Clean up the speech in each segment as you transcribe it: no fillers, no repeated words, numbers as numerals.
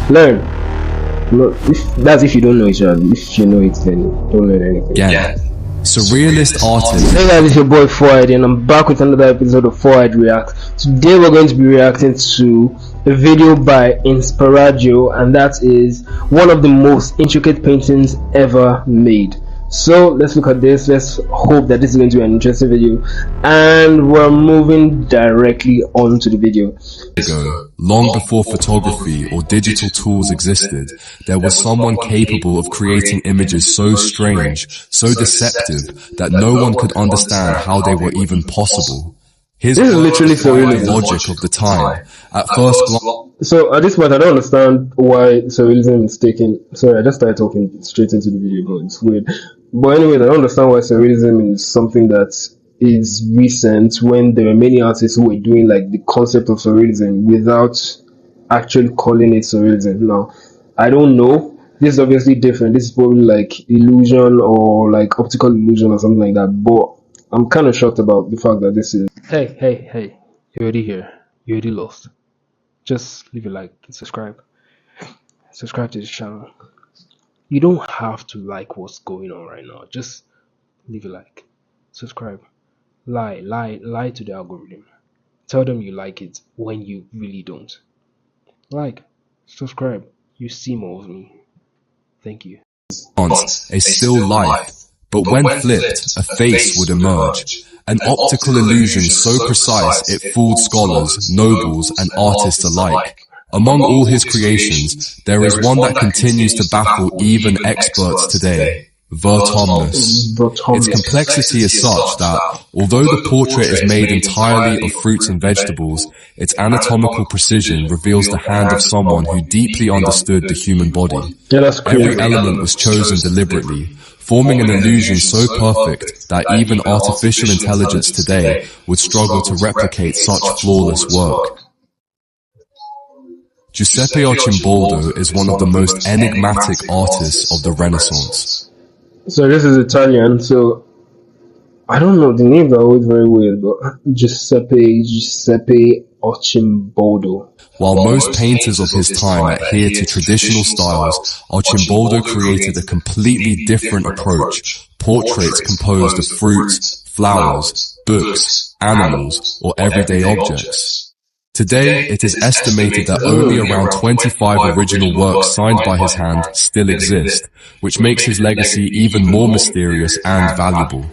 Learn. No, if you don't know it, if you know it, then don't learn anything. Yeah. Surrealist artist. Hey guys, it's your boy Foyed, and I'm back with another episode of Foyed React. Today we're going to be reacting to a video by Inspiraggio, and that is one of the most intricate paintings ever made. So let's look at this. Let's hope that this is going to be an interesting video, and we're moving directly on to the video. Long before photography or digital tools existed, there was someone capable of creating images so strange, so deceptive, that no one could understand how they were even possible. His This is literally the surrealism. logic of the time. At first glance, So at this point, I don't understand why surrealism is taken. Sorry, I just started talking straight into the video, but it's weird. But anyway, I don't understand why surrealism is something that is recent when there were many artists who were doing like the concept of surrealism without actually calling it surrealism. Now, I don't know. This is obviously different. This is probably like illusion or like optical illusion or something like that. But I'm kind of shocked about the fact that this is. Hey! You're already here. You're already lost. Just leave a like and subscribe. Subscribe to this channel. You don't have to like what's going on right now. Just leave a like. Subscribe. Lie to the algorithm. Tell them you like it when you really don't. Like, subscribe. You see more of me. Thank you. a still life, but when flipped, a face would emerge. An optical illusion so precise it fooled scholars, nobles, and artists alike. Among all his creations, there is one that continues to baffle even experts today: Vertumnus. Its complexity is such that, although the portrait is made entirely of fruits and vegetables, its anatomical precision reveals the hand of someone who deeply understood the human body. Yeah, that's crazy. Every element was chosen deliberately, forming an illusion so perfect that even artificial intelligence today would struggle to replicate such flawless work. Giuseppe Arcimboldo is one of the most enigmatic artists of the Renaissance. So this is Italian, so I don't know, the names are always very weird, but Giuseppe Arcimboldo. While most painters of his time adhere to traditional styles, Arcimboldo created a completely different approach: portraits composed of fruits, flowers, books, animals, or everyday objects. Today, it is estimated that only around 25 original works signed by his hand still exist, which makes his legacy even more mysterious and valuable.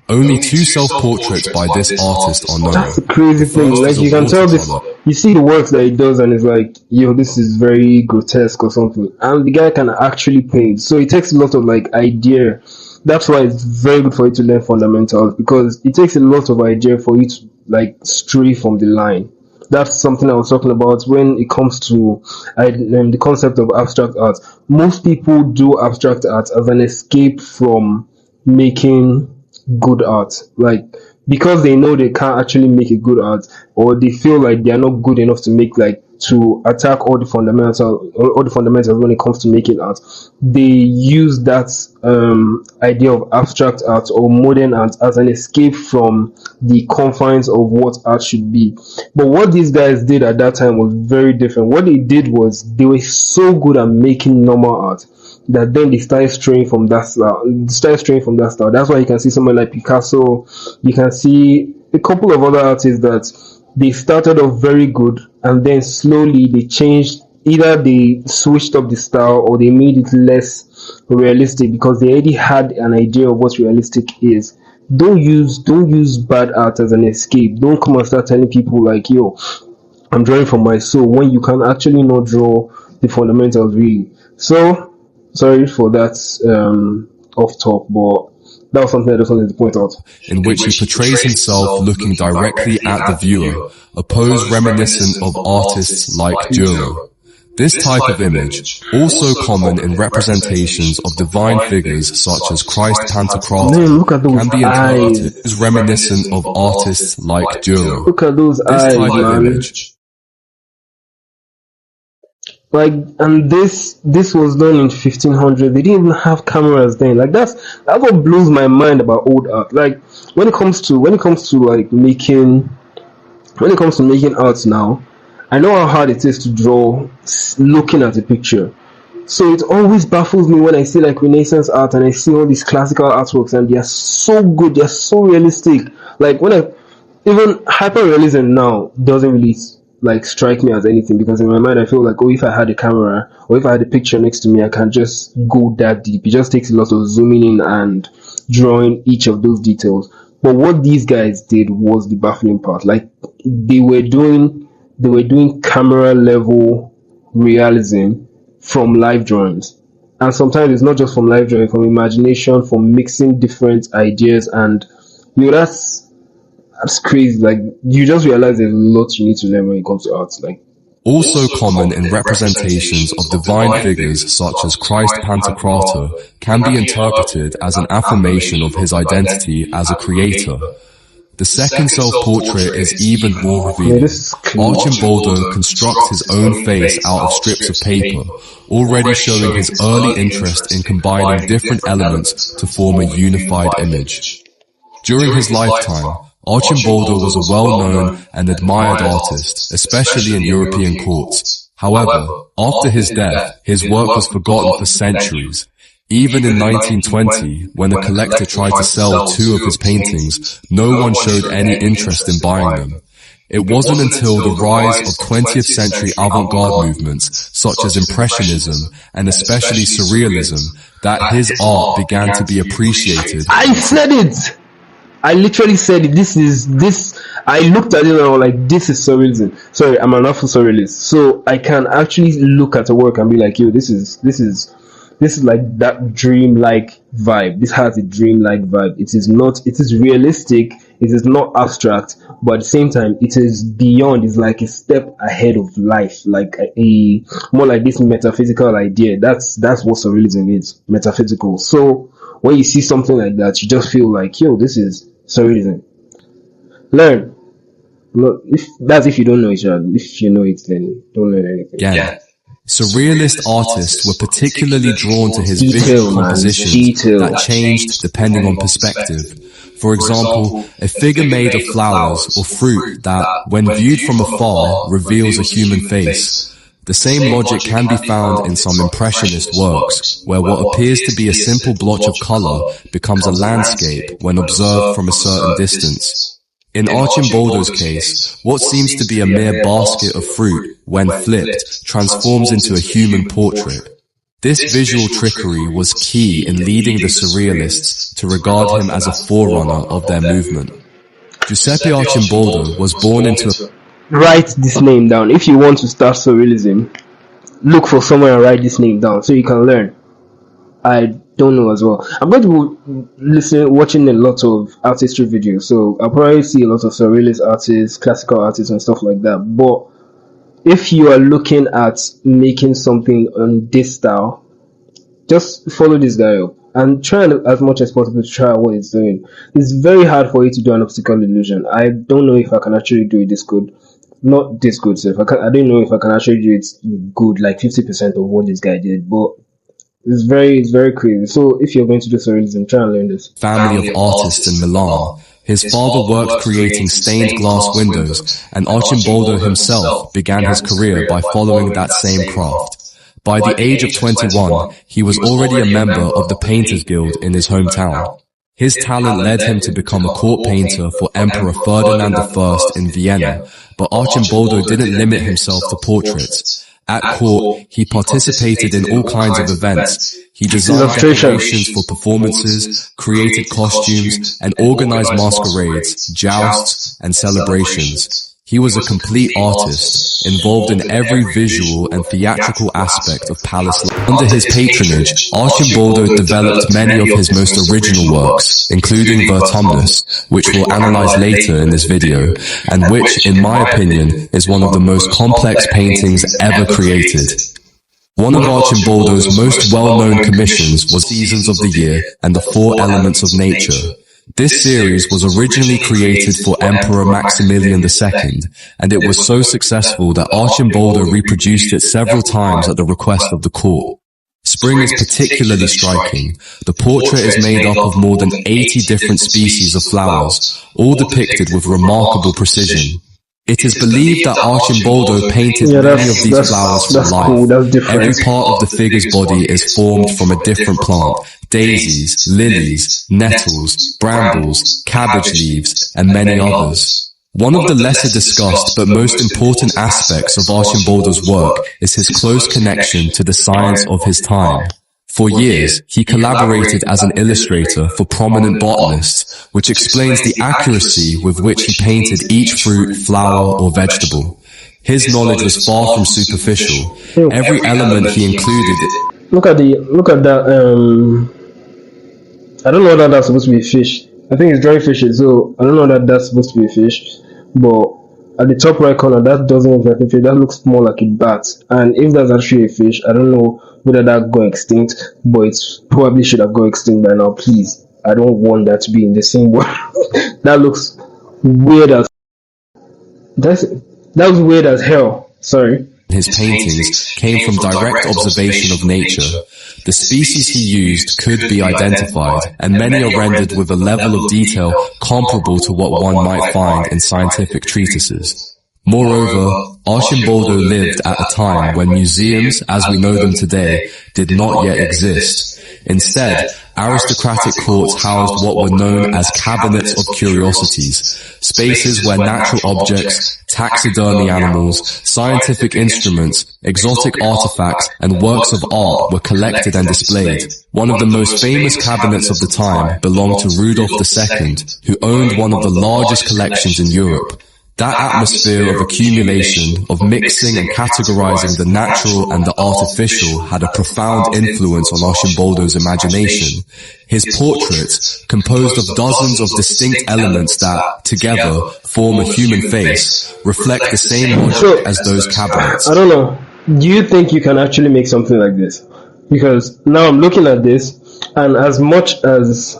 Only 2 self-portraits by this artist are known. That's the crazy thing, like you can tell this, you see the works that he does and it's like, yo, this is very grotesque or something, and the guy can actually paint, so it takes a lot of like idea. That's why it's very good for you to learn fundamentals, because it takes a lot of idea for you to like stray from the line. That's something I was talking about when it comes to the concept of abstract art. Most people do abstract art as an escape from making good art, like because they know they can't actually make a good art, or they feel like they are not good enough to make, like, to attack all the fundamentals when it comes to making art. They use that idea of abstract art or modern art as an escape from the confines of what art should be. But what these guys did at that time was very different. What they did was they were so good at making normal art that then they started straying from that style. That's why you can see someone like Picasso. You can see a couple of other artists that they started off very good, and then slowly they changed. Either they switched up the style or they made it less realistic because they already had an idea of what realistic is. Don't use bad art as an escape. Don't come and start telling people like, yo, I'm drawing from my soul, when you can actually not draw the fundamentals really. So sorry for that off top, but that was something I just wanted to point out. In which he portrays himself looking directly at the viewer, a pose reminiscent of artists like Dürer. This type of image, also common in representations of divine figures such as Christ Pantocrator, can be interpreted as reminiscent of artists like Dürer. Look at those eyes, man. Like, and this was done in 1500. They didn't even have cameras then. Like, that's what blows my mind about old art. Like, when it comes to like making arts now, I know how hard it is to draw looking at a picture. So it always baffles me when I see like Renaissance art and I see all these classical artworks and they are so good, they are so realistic. Like when I even hyperrealism now doesn't really like strike me as anything, because in my mind I feel like, oh, if I had a camera or if I had a picture next to me, I can just go that deep. It just takes a lot of zooming in and drawing each of those details. But what these guys did was the baffling part. Like they were doing camera level realism from live drawings. And sometimes it's not just from live drawing, from imagination, from mixing different ideas, and that's crazy. Like you just realize there's a lot you need to learn when it comes to art. Like Also common in representations of divine figures such as Christ Pantocrator can be interpreted as an affirmation of his identity as a creator. The second self-portrait is even more revealing. Arcimboldo constructs his own face out of strips of paper, already showing his early interest in combining different elements to form a unified image. During his lifetime, Arcimboldo was a well-known and admired artist, especially in European courts. However, after his death, his work was forgotten for centuries. Even in 1920, when a collector tried to sell 2 of his paintings, no one showed any interest in buying them. It wasn't until the rise of 20th century avant-garde movements, such as Impressionism and especially Surrealism, that his art began to be appreciated. I said it! I literally said it. I looked at it and I was like, this is surrealism. Sorry, I'm an awful surrealist. So I can actually look at a work and be like, yo, this is like that dream-like vibe. This has a dream-like vibe. It is realistic, it is not abstract, but at the same time, it is beyond, it's like a step ahead of life, like a more like this metaphysical idea. That's what surrealism is, metaphysical. So when you see something like that, you just feel like, yo, this is surrealism. Learn. If you don't know it, if you know it, then don't learn anything. Yeah. Surrealist artists were particularly drawn to his visual compositions that changed depending on perspective. For example, a figure made of flowers or fruit that, when viewed from afar, reveals a human face. The same logic can be found in some Impressionist works, where what appears to be a simple blotch of color becomes a landscape when observed from a certain distance. In Arcimboldo's case, what seems to be a mere basket of fruit, when flipped, transforms into a human portrait. This visual trickery was key in leading the Surrealists to regard him as a forerunner of their movement. Giuseppe Arcimboldo was born into a... Write this name down. If you want to start surrealism, look for someone and write this name down so you can learn. I don't know as well. I'm going to be watching a lot of art history videos, so I'll probably see a lot of surrealist artists, classical artists, and stuff like that. But if you are looking at making something on this style, just follow this guy up and try as much as possible to try what he's doing. It's very hard for you to do an optical illusion. I don't know if I can actually do it this good. Not this good, so I don't know if I can actually do it good, like 50% of what this guy did, but it's very crazy. So if you're going to do surrealism, try and learn this. Family of artists in Milan. His father worked creating stained glass windows, and Arcimboldo himself began his career by following that same craft. By the age of 21, he was already a member of the Painters Guild in his hometown. His talent led him to become a court painter for Emperor Ferdinand I in Vienna, but Arcimboldo didn't limit himself to portraits. At court, he participated in all kinds of events. He designed decorations for performances, created costumes, and organized masquerades, jousts, and celebrations. He was a complete artist, involved in every visual and theatrical aspect of palace life. Under his patronage, Arcimboldo developed many of his most original works, including Vertumnus, which we'll analyze later in this video, and which, in my opinion, is one of the most complex paintings ever created. One of Arcimboldo's most well-known commissions was Seasons of the Year and the Four Elements of Nature. This series was originally created for Emperor Maximilian II, and it was so successful that Arcimboldo reproduced it several times at the request of the court. Spring is particularly striking. The portrait is made up of more than 80 different species of flowers, all depicted with remarkable precision. It is believed that Arcimboldo painted many of these flowers for life. Cool. That's different. Every part of the figure's body is formed from a different plant. Daisies, lilies, nettles, brambles, cabbage leaves, and many others. One of the lesser discussed but most important aspects of Arcimboldo's work is his close connection to the science of his time. For years, he collaborated as an illustrator for prominent botanists, which explains the accuracy with which he painted each fruit, flower, or vegetable. His knowledge was far from superficial. Every element he included... Look at that, I don't know that that's supposed to be a fish. I think it's drawing fishes, so I don't know that that's supposed to be a fish. But at the top right corner, that doesn't look like a fish. That looks more like a bat. And if that's actually a fish, I don't know whether that got extinct, but it probably should have got extinct by now. Please, I don't want that to be in the same world. That looks weird as... that was weird as hell. Sorry. His paintings came from direct observation of nature. The species he used could be identified, and many are rendered with a level of detail comparable to what one might find in scientific treatises. Moreover, Arcimboldo lived at a time when museums, as we know them today, did not yet exist. Instead, aristocratic courts housed what were known as cabinets of curiosities, spaces where natural objects, taxidermy animals, scientific instruments, exotic artifacts, and works of art were collected and displayed. One of the most famous cabinets of the time belonged to Rudolf II, who owned one of the largest collections in Europe. That atmosphere of accumulation, of mixing and categorizing the natural and the artificial had a profound influence on Arcimboldo's imagination. His portraits, composed of dozens of distinct elements that, together, form a human face, reflect the same logic as those cabinets. I don't know. Do you think you can actually make something like this? Because now I'm looking at this, and as much as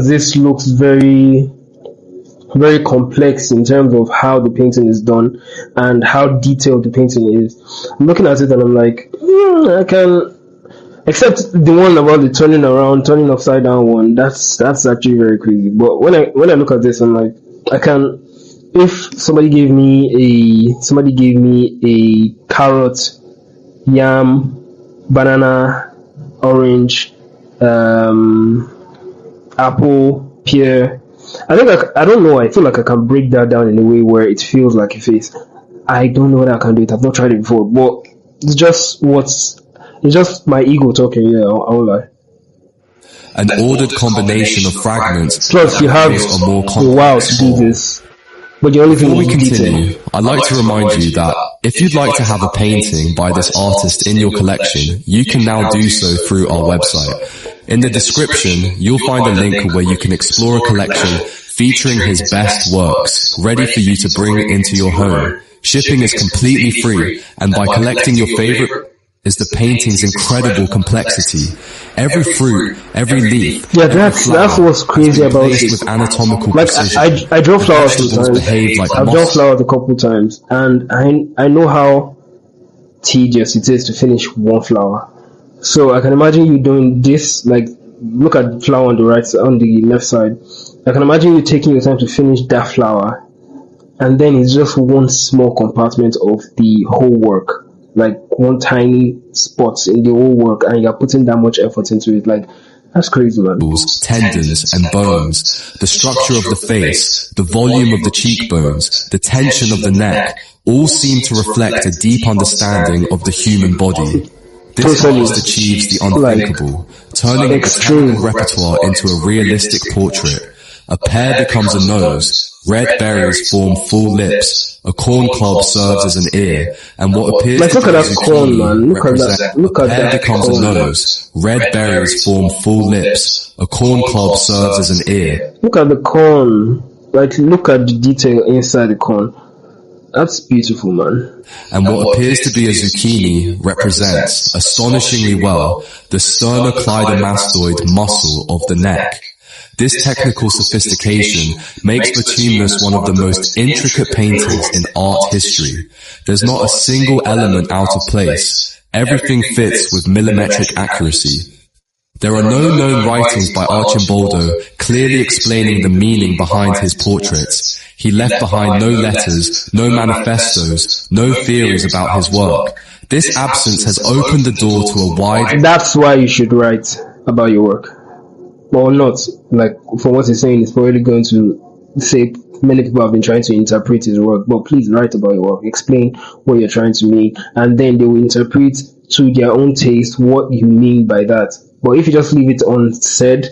this looks very complex in terms of how the painting is done and how detailed the painting is, I'm looking at it and I'm like, I can, except the one about the turning upside down one, that's actually very crazy. But when I look at this, I'm like, I can, if somebody gave me a carrot, yam, banana, orange, apple, pear, I don't know, I feel like I can break that down in a way where it feels like a face. I don't know whether I can do it. I've not tried it before, but it's just my ego talking. Yeah, I won't lie. An ordered combination of fragments. Plus, you have a more the wow to do this. But the only thing Before we continue, I'd like to remind you that if you'd like to have a painting by this artist in your collection, you can now do so through our website. In the description, you'll find a link where you can explore a collection featuring his best works, ready for you to bring into your home. Shipping is completely free, and by collecting your favorite is the painting's incredible complexity. Every fruit, every leaf, yeah, that's what's crazy about it. With anatomical like precision. I draw flowers sometimes. Like I've drawn flowers a couple times, and I know how tedious it is to finish one flower. So I can imagine you doing this. Like, look at the flower on the left side. I can imagine you taking your time to finish that flower, and then it's just one small compartment of the whole work. Like one tiny spot in the whole work, and you're putting that much effort into it. Like, that's crazy, man. Tendons and bones, the structure of the face, the volume of the cheekbones, the tension of the neck, all seem to reflect a deep understanding of the human body. This artist achieves the unthinkable, turning a botanical repertoire into a realistic portrait. A pear becomes a nose, red berries form full lips, a corn club serves as an ear, and what appears to be a zucchini represents a pear becomes a nose, red berries form full lips, a corn club serves as an ear. Look at the corn, like look at the detail inside the corn. That's beautiful, man. And what appears to be a zucchini represents, astonishingly well, the sternocleidomastoid muscle of the neck. This technical sophistication makes Bituminous one of the most intricate paintings in art history. There's not a single element out of place. Everything fits with millimetric accuracy. There are no known writings by Arcimboldo clearly explaining the meaning behind his portraits. He left behind no letters, no manifestos, no theories about his work. This absence has opened the door to a wide... That's why you should write about your work. Or not. Like, from what he's saying, it's probably going to say many people have been trying to interpret his work, but please write about your work. Explain what you're trying to mean, and then they will interpret to their own taste what you mean by that. But if you just leave it unsaid,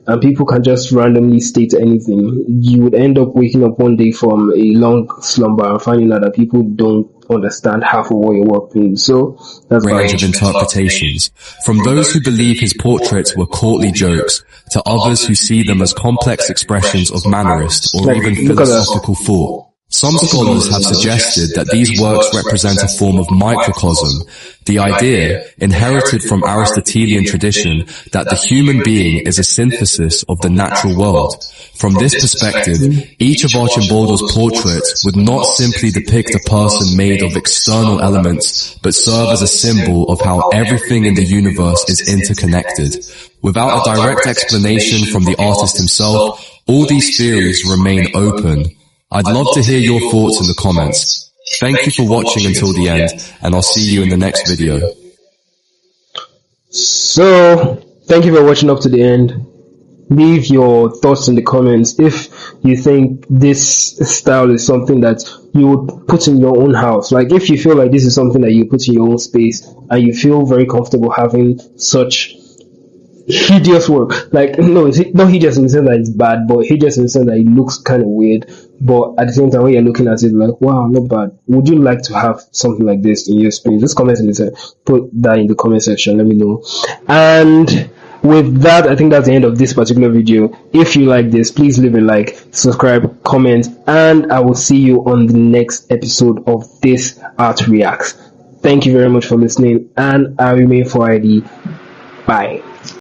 and people can just randomly state anything, you would end up waking up one day from a long slumber and finding out that people don't understand half of what your work means. So that's range of interpretations, from those who believe his portraits were courtly jokes to others who see them as complex expressions of mannerist or even philosophical thought. Some scholars have suggested that these works represent a form of microcosm, the idea, inherited from Aristotelian tradition, that the human being is a synthesis of the natural world. From this perspective, each of Arcimboldo's portraits would not simply depict a person made of external elements, but serve as a symbol of how everything in the universe is interconnected. Without a direct explanation from the artist himself, all these theories remain open. I'd love to hear your thoughts in the comments. Thank you for watching until the end, and I'll see you in the next video. So, thank you for watching up to the end. Leave your thoughts in the comments if you think this style is something that you would put in your own house. Like, if you feel like this is something that you put in your own space and you feel very comfortable having such hideous work. Like, no, it's not hideous in the sense that it's bad, but hideous in the sense that it looks kind of weird. But at the same time, when you're looking at it, like, wow, not bad. Would you like to have something like this in your space? Just comment in the put that in the comment section. Let me know. And with that, I think that's the end of this particular video. If you like this, please leave a like, subscribe, comment, and I will see you on the next episode of This Art Reacts. Thank you very much for listening, and I remain 4ID. Bye.